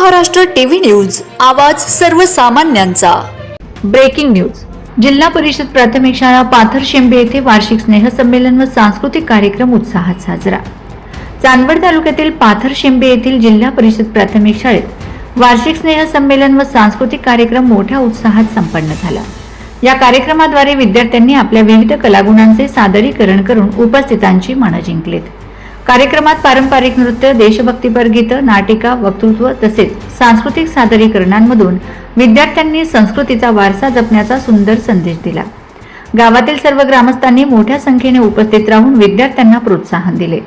Maharashtra TV news, आवाज सर्वसामान्यांचा। Breaking news. जिल्हा परिषद प्राथमिक शाळा पाथर शेंबे येथे वार्षिक स्नेहसंमेलन व सांस्कृतिक कार्यक्रम उत्साहात साजरा। चांदवड तालुक्यातील पाथर शेंबे येथील जिल्हा परिषद प्राथमिक शाळेत वार्षिक स्नेहसंमेलन व सांस्कृतिक कार्यक्रम मोठ्या उत्साहात संपन्न झाला। या कार्यक्रमाद्वारे विद्यार्थ्यांनी आपल्या विविध कलागुणांचे सादरीकरण करून उपस्थितांची मनं जिंकलीत। कार्यक्रमात पारंपरिक नृत्य, देशभक्तीपर गीतं, नाटिका, वक्तृत्व तसेच सांस्कृतिक सादरीकरणांमधून विद्यार्थ्यांनी संस्कृतीचा वारसा जपण्याचा सुंदर संदेश दिला। गावातील सर्व ग्रामस्थांनी मोठ्या संख्येने उपस्थित राहून विद्यार्थ्यांना प्रोत्साहन दिले।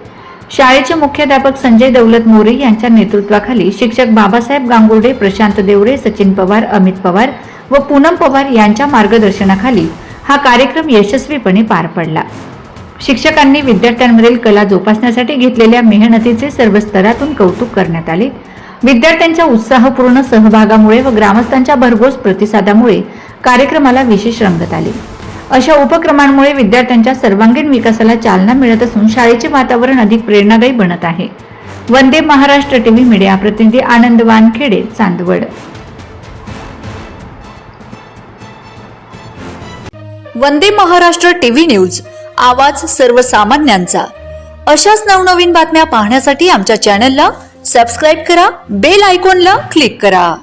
शाळेचे मुख्याध्यापक संजय दौलत मोरे यांच्या नेतृत्वाखाली शिक्षक बाबासाहेब गांगुर्डे, प्रशांत देवरे, सचिन पवार, अमित पवार व पूनम पवार यांच्या मार्गदर्शनाखाली हा कार्यक्रम यशस्वीपणे पार पडला। शिक्षकांनी विद्यार्थ्यांमधील कला जोपासण्यासाठी घेतलेल्या मेहनतीचे सर्व स्तरातून कौतुक करण्यात आले। विद्यार्थ्यांच्या उत्साहपूर्ण सहभागामुळे व ग्रामस्थांच्या भरघोस प्रतिसादामुळे कार्यक्रमाला विशेष रंगत आली। अशा उपक्रमांमुळे विद्यार्थ्यांच्या सर्वांगीण विकासाला चालना मिळत असून शाळेचे वातावरण अधिक प्रेरणादायी बनत आहे। वंदे महाराष्ट्र टीव्ही मीडिया प्रतिनिधी आनंद वानखेडे, चांदवड। वंदे महाराष्ट्र टीव्ही न्यूज, आवाज सर्वसामान्यांचा। अशाच नवनवीन बातम्या पाहण्यासाठी आमच्या चॅनलला सबस्क्राइब करा, बेल आयकॉनला क्लिक करा।